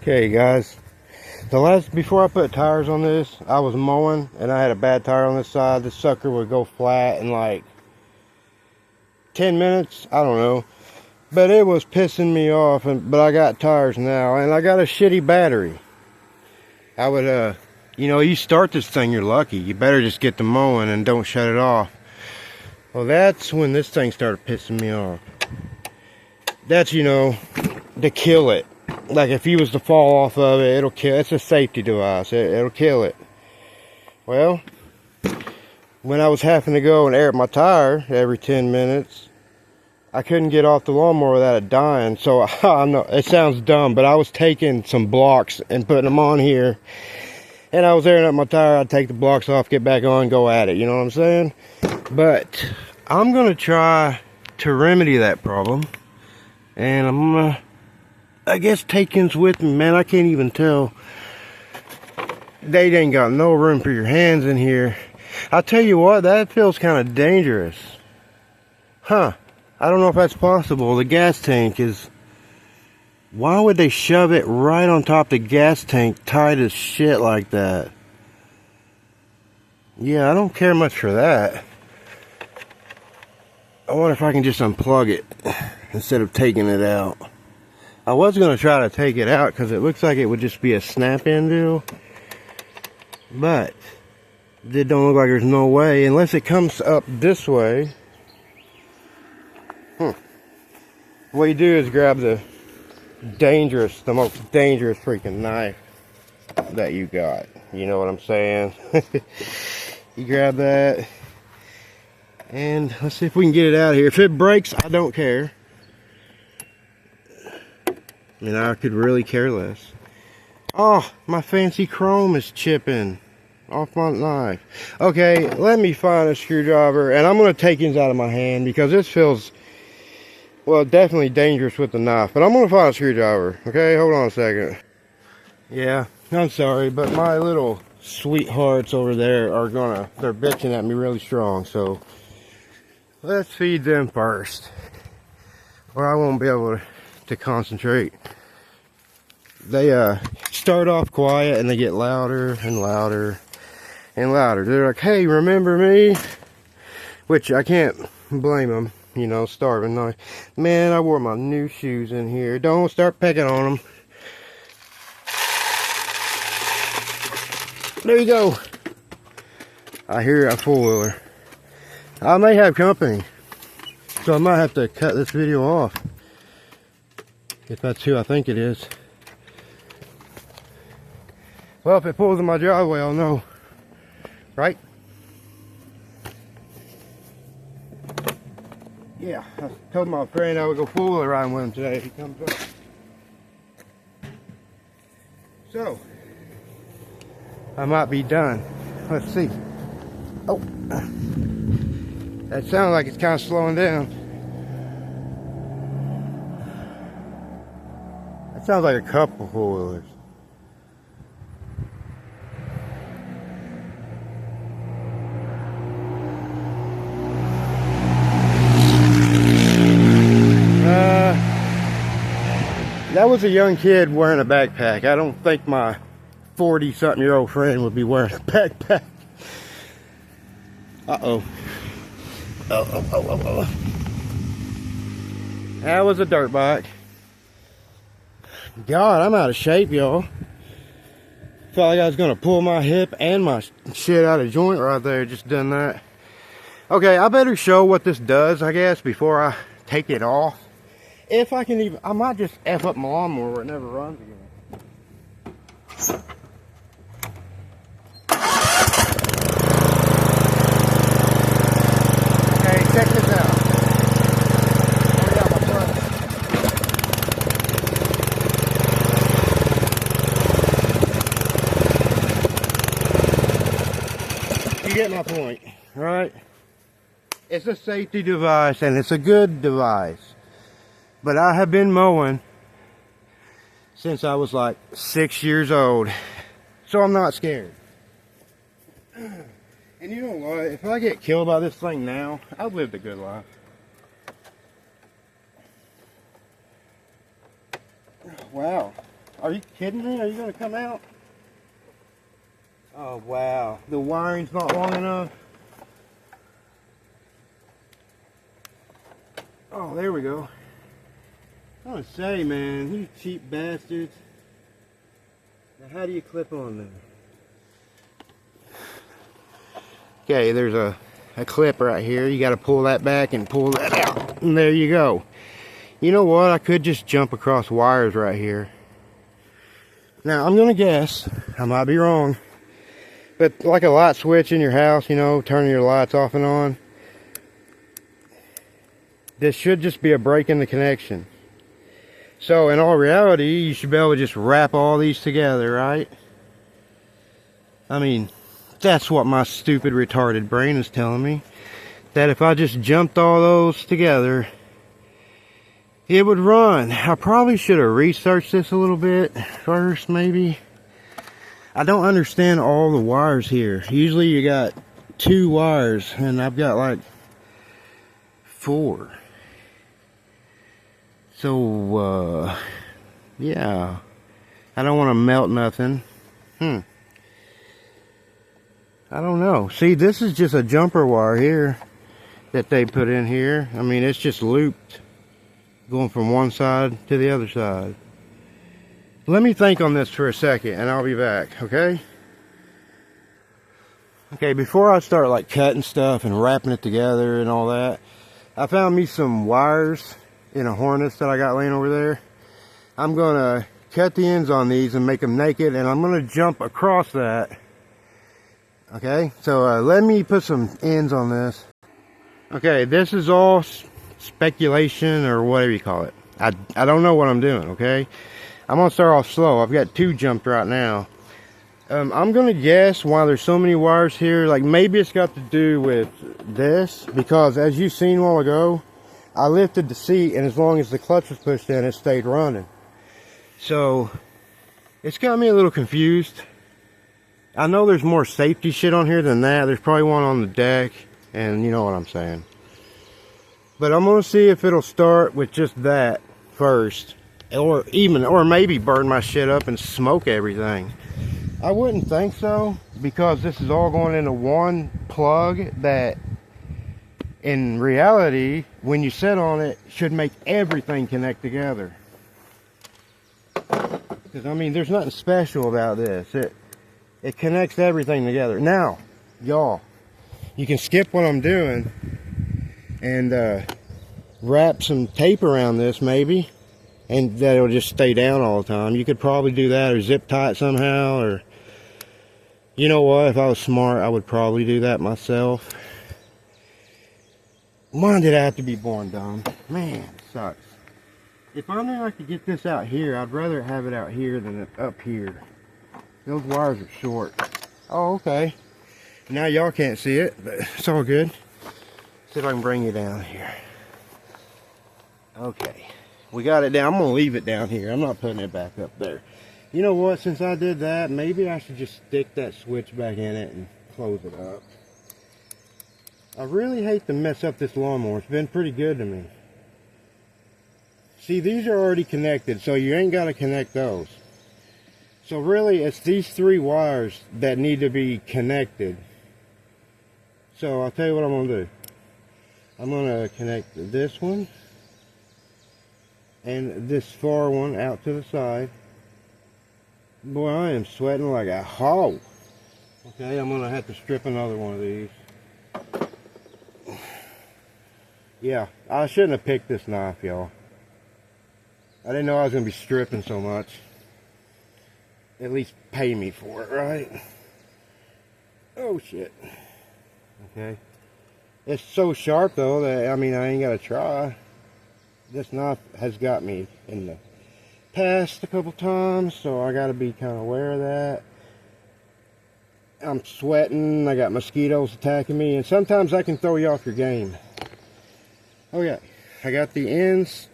Okay, guys. Before I put tires on this, I was mowing and I had a bad tire on this side. This sucker would go flat in like 10 minutes. I don't know. But it was pissing me off. But I got tires now and I got a shitty battery. I would, you start this thing, you're lucky. You better just get to mowing and don't shut it off. Well, that's when this thing started pissing me off. That's, to kill it. Like if you was to fall off of it, it'll kill. It's a safety device. It'll kill it. Well, when I was having to go and air my tire every 10 minutes, I couldn't get off the lawnmower without it dying. So I know it sounds dumb, but I was taking some blocks and putting them on here, and I was airing up my tire. I'd take the blocks off, get back on, go at it. You know what I'm saying? But I'm gonna try to remedy that problem, and I'm gonna, I guess, take-ins with me. Man, I can't even tell. They ain't got no room for your hands in here. I'll tell you what, that feels kind of dangerous. Huh. I don't know if that's possible. The gas tank is... Why would they shove it right on top of the gas tank tight as shit like that? Yeah, I don't care much for that. I wonder if I can just unplug it instead of taking it out. I was going to try to take it out because it looks like it would just be a snap-in deal. But it don't look like there's no way unless it comes up this way. What you do is grab the most dangerous freaking knife that you got. You know what I'm saying? You grab that. And let's see if we can get it out of here. If it breaks, I don't care. I mean, I could really care less. Oh, my fancy chrome is chipping off my knife. Okay, let me find a screwdriver. And I'm going to take these out of my hand because this feels... well, definitely dangerous with the knife, but I'm going to find a screwdriver. Okay, hold on a second. Yeah, I'm sorry, but my little sweethearts over there they're bitching at me really strong, so let's feed them first, or I won't be able to concentrate. They start off quiet and they get louder and louder and louder. They're like, hey, remember me? Which I can't blame them. Starving. No, man, I wore my new shoes in here. Don't start pecking on them. There you go. I hear a four-wheeler. I may have company, so I might have to cut this video off. If that's who I think it is. Well, if it pulls in my driveway, I'll know. Right? Yeah, I told my friend I would go fool around with him today if he comes up. So, I might be done. Let's see. Oh, that sounds like it's kind of slowing down. That sounds like a couple four-wheelers. That was a young kid wearing a backpack. I don't think my 40-something-year-old friend would be wearing a backpack. Uh-oh. Oh. That was a dirt bike. God, I'm out of shape, y'all. Felt like I was going to pull my hip and my shit out of joint right there. Just done that. Okay, I better show what this does, I guess, before I take it off. If I can even, I might just F up my lawnmower where it never runs again. Okay, check this out. Already got my clutch. You get my point, right? It's a safety device and it's a good device. But I have been mowing since I was like 6 years old. So I'm not scared. And you know what? If I get killed by this thing now, I've lived a good life. Wow. Are you kidding me? Are you gonna come out? Oh wow, the wiring's not long enough. Oh, there we go. I want to say, man, you cheap bastards. Now, how do you clip on there? Okay, there's a clip right here. You got to pull that back and pull that out. And there you go. You know what? I could just jump across wires right here. Now, I'm going to guess. I might be wrong. But like a light switch in your house, you know, turning your lights off and on. This should just be a break in the connection. So in all reality, you should be able to just wrap all these together, right? I mean, that's what my stupid retarded brain is telling me. That if I just jumped all those together, it would run. I probably should have researched this a little bit first, maybe. I don't understand all the wires here. Usually you got 2 wires, and I've got like 4. So, yeah. I don't want to melt nothing. I don't know. See, this is just a jumper wire here that they put in here. I mean, it's just looped, going from one side to the other side. Let me think on this for a second, and I'll be back, okay? Okay, before I start like cutting stuff and wrapping it together and all that, I found me some wires in a harness that I got laying over there. I'm gonna cut the ends on these and make them naked, and I'm gonna jump across that. Okay, so let me put some ends on this. Okay, this is all speculation or whatever you call it. I don't know what I'm doing, okay? I'm gonna start off slow. I've got 2 jumped right now. I'm gonna guess why there's so many wires here. Like maybe it's got to do with this, because as you seen a while ago, I lifted the seat, and as long as the clutch was pushed in, it stayed running. So it's got me a little confused. I know there's more safety shit on here than that. There's probably one on the deck, and you know what I'm saying. But I'm gonna see if it'll start with just that first, or maybe burn my shit up and smoke everything. I wouldn't think so, because this is all going into one plug that in reality, when you sit on it, should make everything connect together. Because I mean, there's nothing special about this. It connects everything together. Now, y'all, you can skip what I'm doing and wrap some tape around this maybe, and that it'll just stay down all the time. You could probably do that, or zip tie it somehow, or you know what, if I was smart, I would probably do that myself. Why did I have to be born dumb? Man, it sucks. If I knew I could get this out here, I'd rather have it out here than up here. Those wires are short. Oh, okay. Now y'all can't see it, but it's all good. See if I can bring you down here. Okay. We got it down. I'm going to leave it down here. I'm not putting it back up there. You know what? Since I did that, maybe I should just stick that switch back in it and close it up. I really hate to mess up this lawnmower. It's been pretty good to me. See, these are already connected, so you ain't got to connect those. So really, it's these 3 wires that need to be connected. So I'll tell you what I'm going to do. I'm going to connect this one and this far one out to the side. Boy, I am sweating like a hog. Okay, I'm going to have to strip another one of these. Yeah, I shouldn't have picked this knife, y'all. I didn't know I was going to be stripping so much. At least pay me for it, right? Oh, shit. Okay. It's so sharp, though, that, I mean, I ain't got to try. This knife has got me in the past a couple times, so I got to be kind of aware of that. I'm sweating. I got mosquitoes attacking me, and sometimes that can throw you off your game. Okay. I got the ends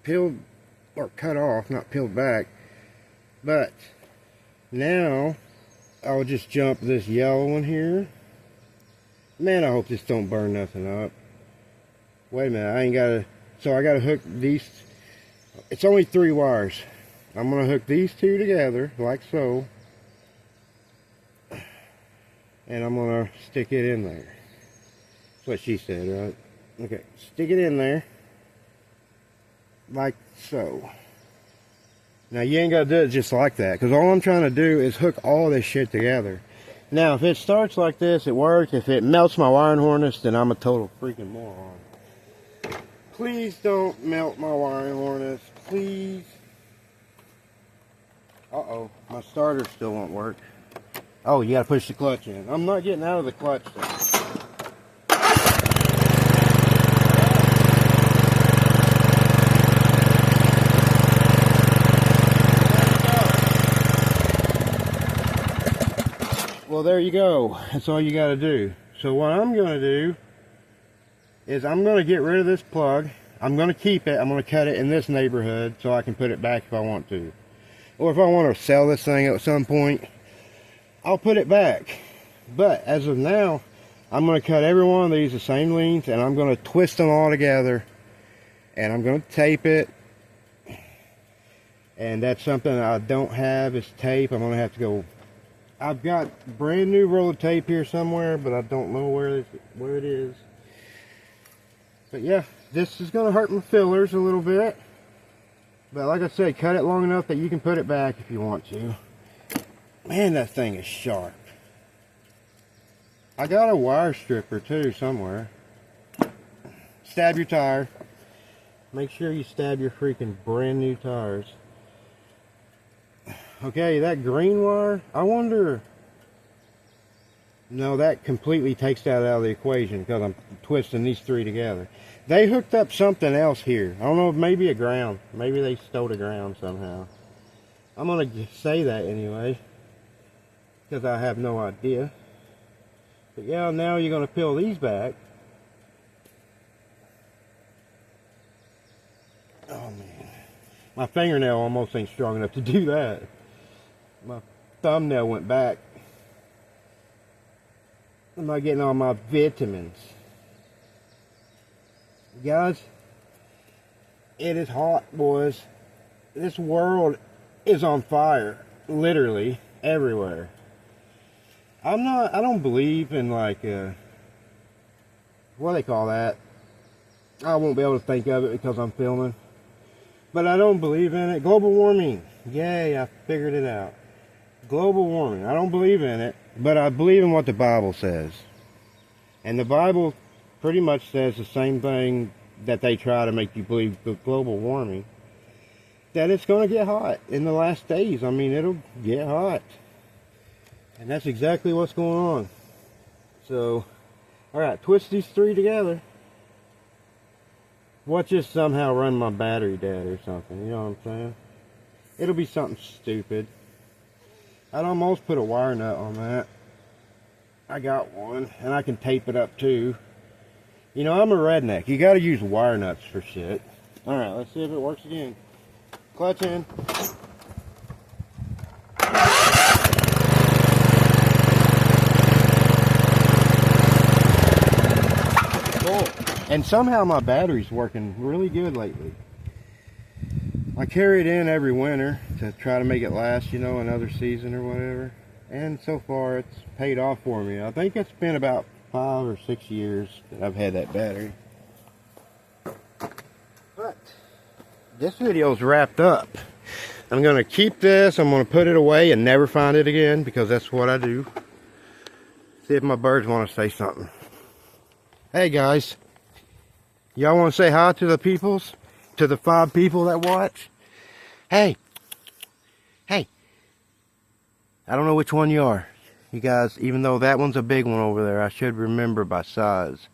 peeled, or cut off, not peeled back. But now I'll just jump this yellow one here. Man, I hope this don't burn nothing up. Wait a minute, I ain't gotta, so I gotta hook these. It's only 3 wires. I'm going to hook these two together like so. And I'm going to stick it in there. That's what she said, right? Okay, stick it in there like so. Now you ain't got to do it just like that, because all I'm trying to do is hook all this shit together. Now if it starts like this, it works. If it melts my wiring harness, then I'm a total freaking moron. Please don't melt my wiring harness, please. Uh-oh, my starter still won't work. Oh, you gotta push the clutch in. I'm not getting out of the clutch though. Well, there you go. That's all you got to do. So what I'm going to do is I'm going to get rid of this plug. I'm going to keep it. I'm going to cut it in this neighborhood so I can put it back if I want to. Or if I want to sell this thing at some point, I'll put it back. But as of now, I'm going to cut every one of these the same length, and I'm going to twist them all together, and I'm going to tape it. And that's something I don't have is tape. I'm going to have to go. I've got brand new roll of tape here somewhere, but I don't know where it is. But yeah, this is going to hurt my fillers a little bit. But like I said, cut it long enough that you can put it back if you want to. Man, that thing is sharp. I got a wire stripper too somewhere. Stab your tire. Make sure you stab your freaking brand new tires. Okay, that green wire, I wonder... No, that completely takes that out of the equation because I'm twisting these three together. They hooked up something else here. I don't know, maybe a ground. Maybe they stole a ground somehow. I'm going to say that anyway, because I have no idea. But yeah, now you're going to peel these back. Oh man, my fingernail almost ain't strong enough to do that. My thumbnail went back. I'm not getting all my vitamins. Guys, it is hot, boys. This world is on fire, literally everywhere. I don't believe in like, what do they call that? I won't be able to think of it because I'm filming. But I don't believe in it. Global warming. Yay, I figured it out. Global warming. I don't believe in it, but I believe in what the Bible says. And the Bible pretty much says the same thing that they try to make you believe with global warming. That it's going to get hot in the last days. I mean, it'll get hot. And that's exactly what's going on. So, alright, twist these three together. Watch this somehow run my battery dead or something, you know what I'm saying? It'll be something stupid. I'd almost put a wire nut on that. I got one, and I can tape it up too. You know, I'm a redneck. You gotta use wire nuts for shit. Alright, let's see if it works again. Clutch in. Cool. And somehow my battery's working really good lately. I carry it in every winter to try to make it last, you know, another season or whatever. And so far it's paid off for me. I think it's been about 5 or 6 years that I've had that battery. But this video's wrapped up. I'm going to keep this, I'm going to put it away and never find it again because that's what I do. See if my birds want to say something. Hey guys, y'all want to say hi to the peoples? To the 5 people that watch? Hey, hey, I don't know which one you are. You guys, even though that one's a big one over there, I should remember by size.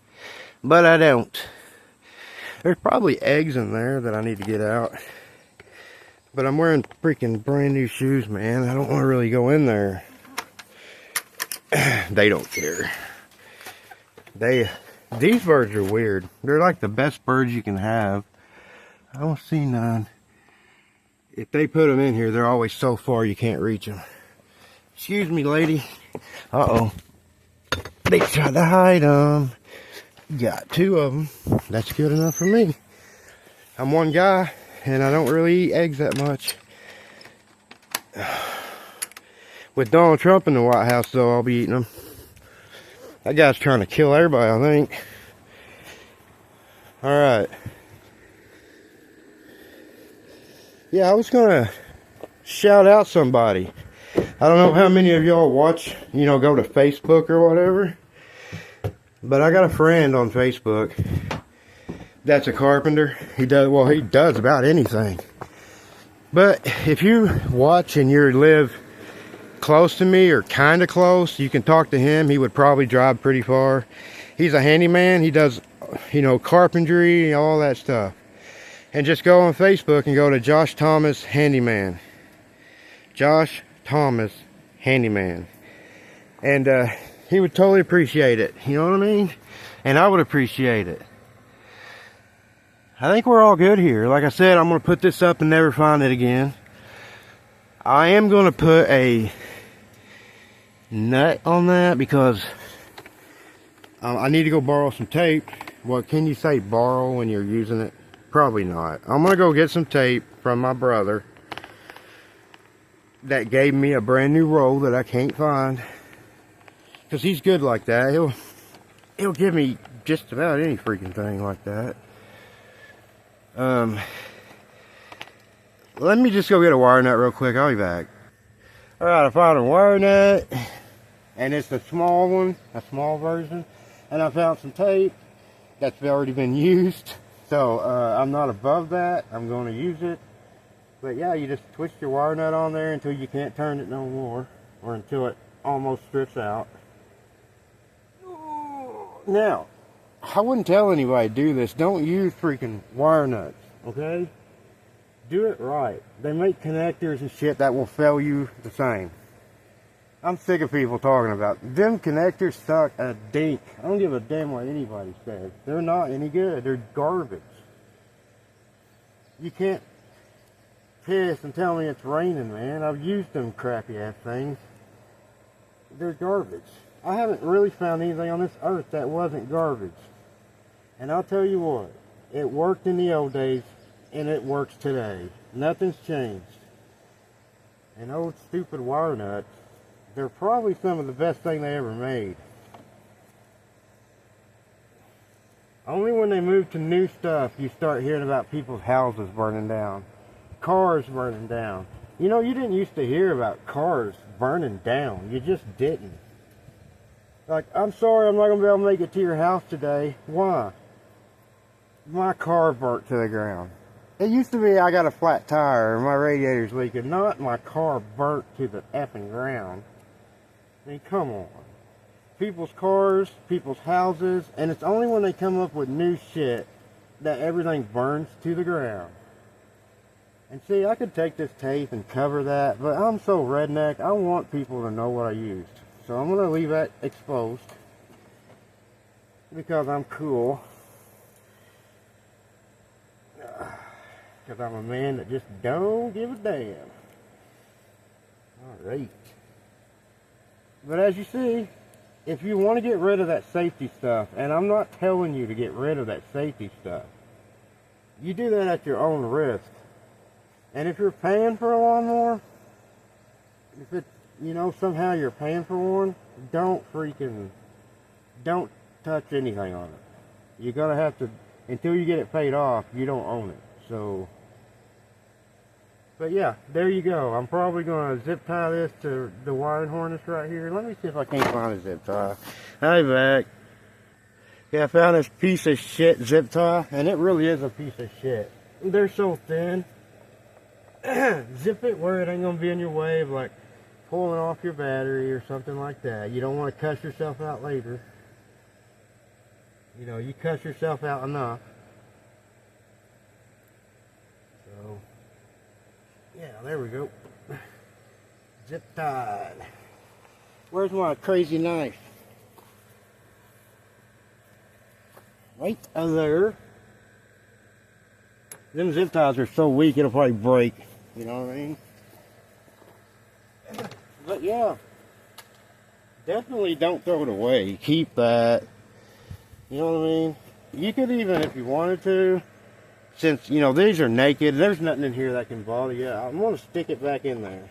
But I don't. There's probably eggs in there that I need to get out. But I'm wearing freaking brand new shoes, man. I don't want to really go in there. They don't care. These birds are weird. They're like the best birds you can have. I don't see none. If they put them in here, they're always so far you can't reach them. Excuse me, lady. Uh-oh. They tried to hide them. Got 2 of them. That's good enough for me. I'm one guy, and I don't really eat eggs that much. With Donald Trump in the White House, though, I'll be eating them. That guy's trying to kill everybody, I think. Alright. Yeah, I was gonna shout out somebody. I don't know how many of y'all watch, go to Facebook or whatever. But I got a friend on Facebook that's a carpenter. He does about anything. But if you watch and you live close to me or kind of close, you can talk to him. He would probably drive pretty far. He's a handyman. He does, carpentry, all that stuff. And just go on Facebook and go to Josh Thomas Handyman. Josh Thomas Handyman. And he would totally appreciate it. You know what I mean? And I would appreciate it. I think we're all good here. Like I said, I'm going to put this up and never find it again. I am going to put a nut on that because I need to go borrow some tape. What can you say borrow when you're using it? Probably not. I'm going to go get some tape from my brother that gave me a brand new roll that I can't find. Because he's good like that. He'll give me just about any freaking thing like that. Let me just go get a wire nut real quick. I'll be back. Alright, I found a wire nut. And it's a small one. A small version. And I found some tape that's already been used. So, I'm not above that. I'm going to use it. But yeah, you just twist your wire nut on there until you can't turn it no more. Or until it almost strips out. Now, I wouldn't tell anybody to do this. Don't use freaking wire nuts, okay? Do it right. They make connectors and shit that will fail you the same. I'm sick of people talking about them connectors suck a dink. I don't give a damn what anybody says. They're not any good. They're garbage. You can't piss and tell me it's raining, man. I've used them crappy ass things. They're garbage. I haven't really found anything on this earth that wasn't garbage. And I'll tell you what, it worked in the old days, and it works today. Nothing's changed. And old stupid wire nuts, they're probably some of the best thing they ever made. Only when they move to new stuff, you start hearing about people's houses burning down. Cars burning down. You didn't used to hear about cars burning down. You just didn't. Like, I'm sorry I'm not going to be able to make it to your house today. Why? My car burnt to the ground. It used to be I got a flat tire or my radiator's leaking. Not my car burnt to the effing ground. I mean, come on. People's cars, people's houses, and it's only when they come up with new shit that everything burns to the ground. And see, I could take this tape and cover that, but I'm so redneck, I want people to know what I used. So I'm going to leave that exposed because I'm cool. Because I'm a man that just don't give a damn. Alright. But as you see, if you want to get rid of that safety stuff, and I'm not telling you to get rid of that safety stuff, you do that at your own risk. And if you're paying for a lawnmower, if it's somehow you're paying for one, don't touch anything on it. You're going to have to, until you get it paid off, you don't own it. So, but yeah, there you go. I'm probably going to zip tie this to the wiring harness right here. Let me see if I can't find a zip tie. Hey, back. Yeah, I found this piece of shit zip tie, and it really is a piece of shit. They're so thin. Zip it where it ain't going to be in your way of like pulling off your battery or something like that. You don't want to cuss yourself out later. You cuss yourself out enough. So, yeah, there we go. Zip tied. Where's my crazy knife? Right there. Them zip ties are so weak it'll probably break. You know what I mean? But yeah, definitely don't throw it away. Keep that. You know what I mean? You could even, if you wanted to, since, these are naked, there's nothing in here that can bother you. I'm going to stick it back in there.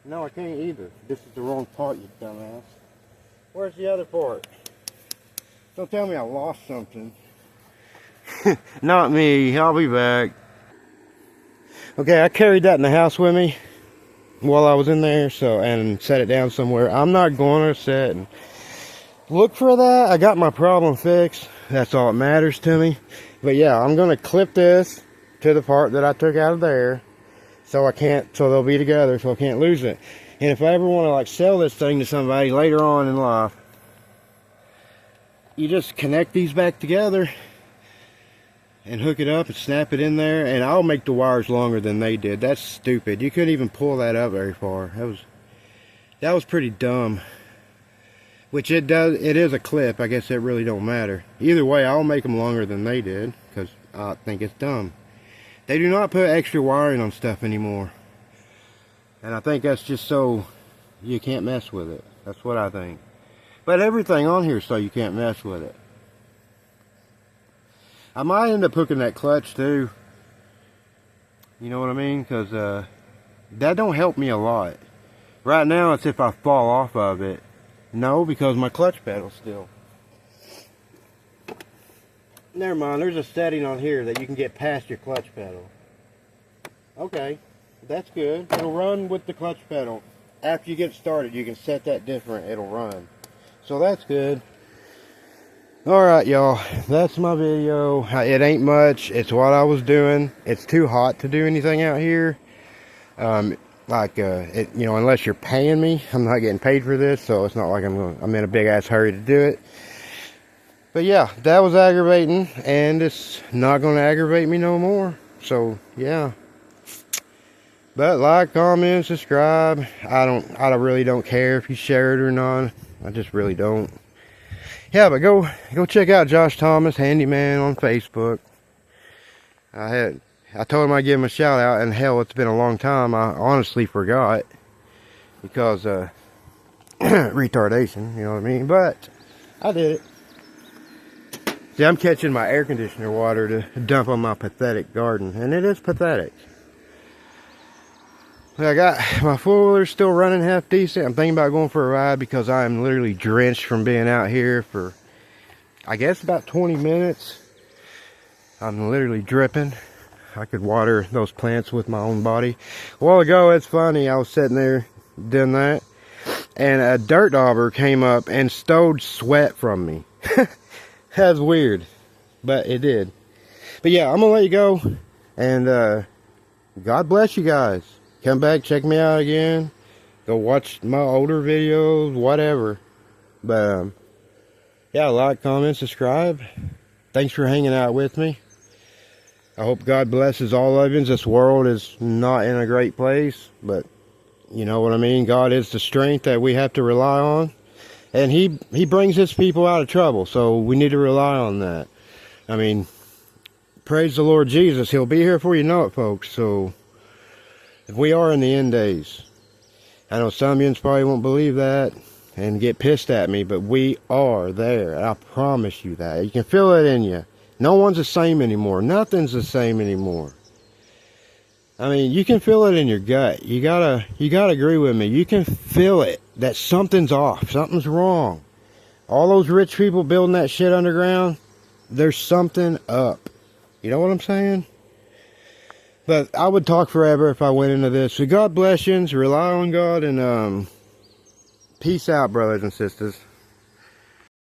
No, I can't either. This is the wrong part, you dumbass. Where's the other part? Don't tell me I lost something. Not me. I'll be back. Okay, I carried that in the house with me while I was in there, and set it down somewhere. I'm not going to sit and look for that. I got my problem fixed. That's all that matters to me. But yeah, I'm going to clip this to the part that I took out of there, so they'll be together, so I can't lose it. And if I ever want to like sell this thing to somebody later on in life, you just connect these back together and hook it up and snap it in there, and I'll make the wires longer than they did. That's stupid. You couldn't even pull that up very far. That was pretty dumb. Which it is a clip. I guess it really don't matter. Either way, I'll make them longer than they did, because I think it's dumb. They do not put extra wiring on stuff anymore. And I think that's just so you can't mess with it. That's what I think. But everything on here is so you can't mess with it. I might end up hooking that clutch too. You know what I mean? Because that don't help me a lot. Right now it's if I fall off of it. No, because my clutch pedal's still. Never mind, there's a setting on here that you can get past your clutch pedal. Okay, that's good. It'll run with the clutch pedal. After you get started, you can set that different. It'll run. So that's good. Alright, y'all. That's my video. It ain't much. It's what I was doing. It's too hot to do anything out here. Unless you're paying me. I'm not getting paid for this, so it's not like I'm in a big ass hurry to do it. But yeah, that was aggravating, and it's not going to aggravate me no more. So yeah. But like, comment, subscribe. I really don't care if you share it or not. I just really don't. Yeah, but go check out Josh Thomas Handyman on Facebook. I told him I'd give him a shout out, and hell, it's been a long time. I honestly forgot because retardation, you know what I mean? But I did it. See, I'm catching my air conditioner water to dump on my pathetic garden, and it is pathetic. I got my four-wheeler still running half decent. I'm thinking about going for a ride because I am literally drenched from being out here for, I guess, about 20 minutes. I'm literally dripping. I could water those plants with my own body. A while ago, it's funny, I was sitting there doing that, and a dirt dauber came up and stowed sweat from me. That's weird, but it did. But yeah, I'm gonna let you go, and God bless you guys. Come back, check me out again. Go watch my older videos, whatever. But yeah, like, comment, subscribe. Thanks for hanging out with me. I hope God blesses all of you. This world is not in a great place, but you know what I mean. God is the strength that we have to rely on, and He brings His people out of trouble. So we need to rely on that. I mean, praise the Lord Jesus. He'll be here before you know it, folks. So if we are in the end days, I know some of you probably won't believe that and get pissed at me, but we are there. I promise you that. You can feel it in you. No one's the same anymore. Nothing's the same anymore. I mean, you can feel it in your gut. You gotta agree with me. You can feel it that something's off. Something's wrong. All those rich people building that shit underground, there's something up. You know what I'm saying? But I would talk forever if I went into this. So God bless you. Rely on God, and peace out, brothers and sisters.